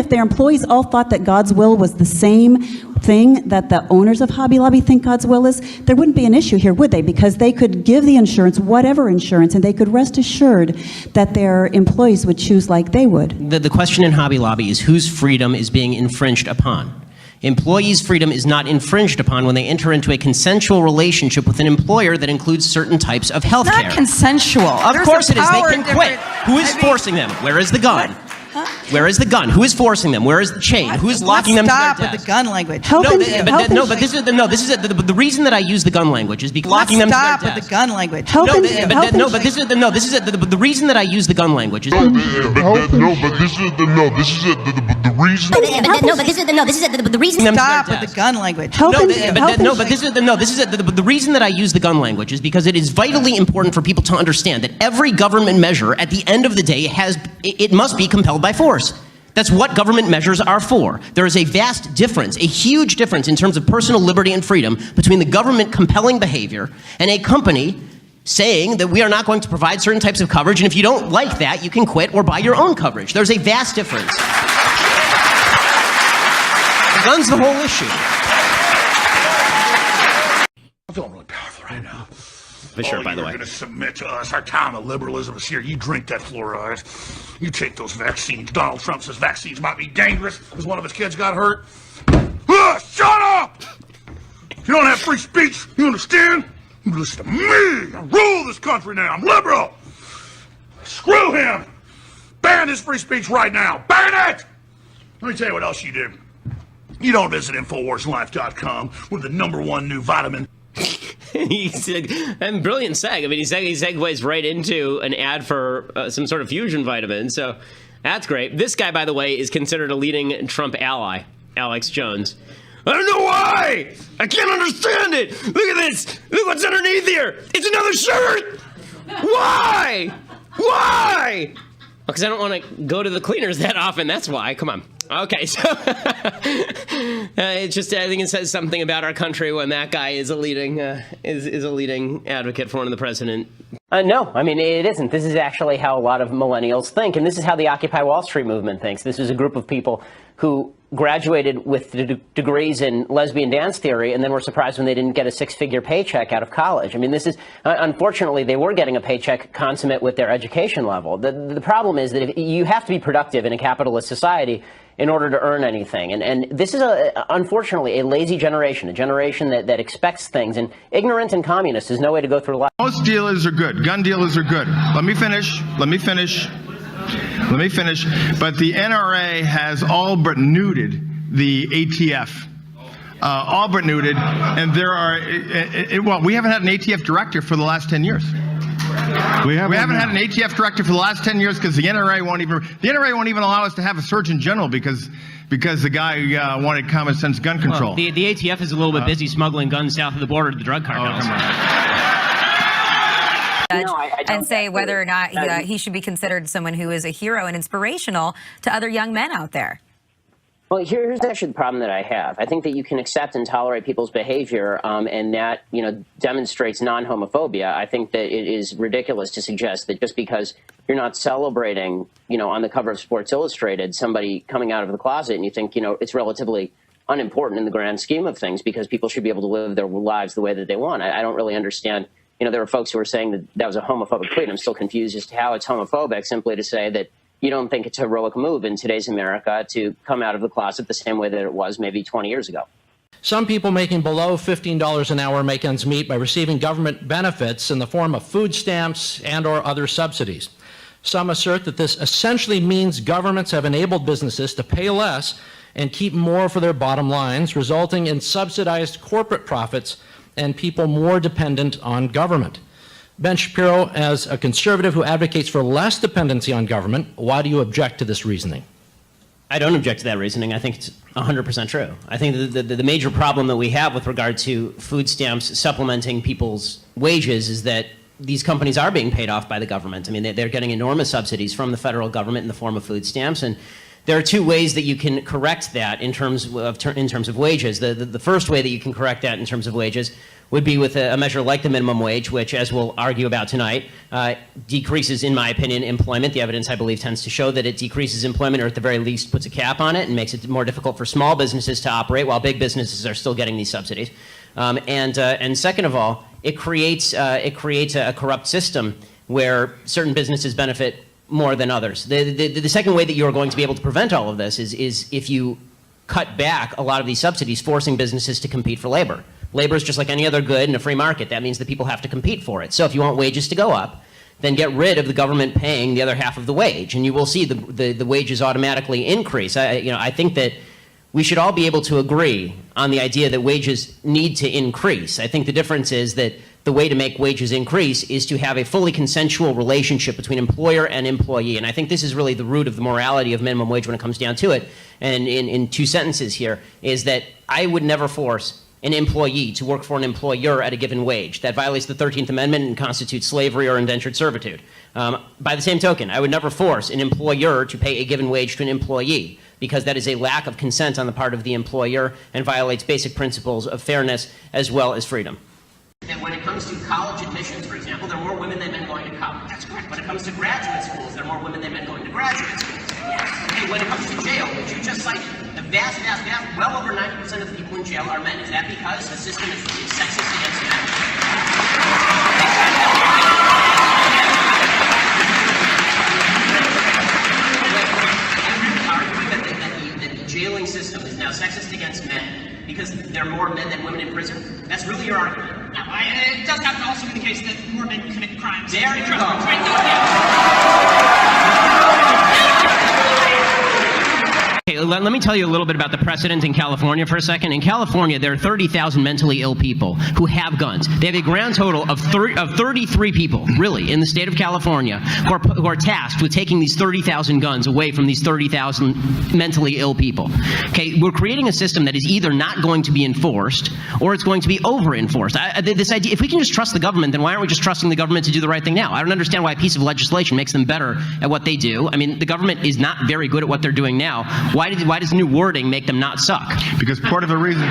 if their employees all thought that God's will was the same thing that the owners of Hobby Lobby think God's will is, there wouldn't be an issue here, would they? Because they could give the insurance, whatever insurance, and they could rest assured that their employees would choose like they would. The question in Hobby Lobby is whose freedom is being infringed upon. Employees' freedom is not infringed upon when they enter into a consensual relationship with an employer that includes certain types of health care. Not consensual. Of course it is. They can quit. Who is forcing them? Where is the gun? Where is the gun? Who is forcing them? Where is the chain? Who is locking them to their desk? Stop with the gun language. The reason that I use the gun language is because locking them to their desk. Stop with the gun language. The reason that I use the gun language is the reason that I use the gun language is because it is vitally important for people to understand that every government measure at the end of the day it must be compelled by force. That's what government measures are for. There is a vast difference, a huge difference in terms of personal liberty and freedom between the government compelling behavior and a company saying that we are not going to provide certain types of coverage, and if you don't like that, you can quit or buy your own coverage. There's a vast difference. The gun's the whole issue. I'm feeling really powerful right now. For sure, by the way. You're going to submit to us. Our time of liberalism is here. You drink that fluoride. You take those vaccines. Donald Trump says vaccines might be dangerous because one of his kids got hurt. Shut up! You don't have free speech. You understand? You listen to me. I rule this country now. I'm liberal. Screw him. Ban his free speech right now. Ban it! Let me tell you what else you do. You don't visit InfoWarsLife.com with the #1 new vitamin. He said, and brilliant seg. I mean, he segues right into an ad for some sort of fusion vitamin. So that's great. This guy, by the way, is considered a leading Trump ally, Alex Jones. I don't know why. I can't understand it. Look at this. Look what's underneath here. It's another shirt. Why? Why? Because I don't want to go to the cleaners that often. That's why. Come on. Okay, so it's just I think it says something about our country when that guy is a leading is a leading advocate for one of the president. No, I mean it isn't. This is actually how a lot of millennials think, and this is how the Occupy Wall Street movement thinks. This is a group of people who graduated with degrees in lesbian dance theory and then were surprised when they didn't get a six-figure paycheck out of college. I mean, this is, unfortunately, they were getting a paycheck consummate with their education level. The problem is that if you have to be productive in a capitalist society in order to earn anything. And this is, unfortunately, a lazy generation, a generation that expects things. And ignorant and communist is no way to go through life. Most dealers are good. Gun dealers are good. Let me finish. But the NRA has all but neutered the ATF. All but neutered. And there are, well, we haven't had an ATF director for the last 10 years. We haven't had an ATF director for the last 10 years because the NRA won't even allow us to have a Surgeon General because the guy wanted common sense gun control. Well, the ATF is a little bit busy smuggling guns south of the border to the drug cartels. And say whether or not he should be considered someone who is a hero and inspirational to other young men out there. Well, here's actually the problem that I have. I think that you can accept and tolerate people's behavior, and that demonstrates non-homophobia. I think that it is ridiculous to suggest that just because you're not celebrating, on the cover of Sports Illustrated, somebody coming out of the closet, and you think, it's relatively unimportant in the grand scheme of things because people should be able to live their lives the way that they want. I don't really understand. There were folks who were saying that was a homophobic tweet. I'm still confused as to how it's homophobic simply to say that you don't think it's a heroic move in today's America to come out of the closet the same way that it was maybe 20 years ago. Some people making below $15 an hour make ends meet by receiving government benefits in the form of food stamps and/or other subsidies. Some assert that this essentially means governments have enabled businesses to pay less and keep more for their bottom lines, resulting in subsidized corporate profits and people more dependent on government. Ben Shapiro, as a conservative who advocates for less dependency on government, why do you object to this reasoning? I don't object to that reasoning. I think it's 100% true. I think the major problem that we have with regard to food stamps supplementing people's wages is that these companies are being paid off by the government. I mean, they're getting enormous subsidies from the federal government in the form of food stamps, and There are two ways that you can correct that in terms of wages. The first way that you can correct that in terms of wages would be with a measure like the minimum wage, which, as we'll argue about tonight, decreases, in my opinion, employment. The evidence, I believe, tends to show that it decreases employment, or at the very least puts a cap on it and makes it more difficult for small businesses to operate while big businesses are still getting these subsidies. And second of all, it creates a corrupt system where certain businesses benefit more than others. The second way that you're going to be able to prevent all of this is if you cut back a lot of these subsidies, forcing businesses to compete for labor. Labor is just like any other good in a free market. That means that people have to compete for it. So if you want wages to go up, then get rid of the government paying the other half of the wage, and you will see the wages automatically increase. I think that we should all be able to agree on the idea that wages need to increase. I think the difference is that the way to make wages increase is to have a fully consensual relationship between employer and employee. And I think this is really the root of the morality of minimum wage when it comes down to it. And in two sentences here is that I would never force an employee to work for an employer at a given wage. That violates the 13th Amendment and constitutes slavery or indentured servitude. By the same token, I would never force an employer to pay a given wage to an employee, because that is a lack of consent on the part of the employer and violates basic principles of fairness as well as freedom. And when it comes to college admissions, for example, there are more women than men going to college. That's correct. When it comes to graduate schools, there are more women than men going to graduate schools. Okay, when it comes to jail, which you just cited, the vast, well over 90% of the people in jail are men. Is that because the system is sexist against men? I really argue that the jailing system is now sexist against men because there are more men than women in prison. That's really your argument. It does have to also be the case that more men commit crimes. There you go. Okay, let me tell you a little bit about the precedent in California for a second. In California, there are 30,000 mentally ill people who have guns. They have a grand total of 33 people, really, in the state of California, who are tasked with taking these 30,000 guns away from these 30,000 mentally ill people. Okay, we're creating a system that is either not going to be enforced or it's going to be over-enforced. This idea, if we can just trust the government, then why aren't we just trusting the government to do the right thing now? I don't understand why a piece of legislation makes them better at what they do. I mean, the government is not very good at what they're doing now. Why does new wording make them not suck? Because part of the reason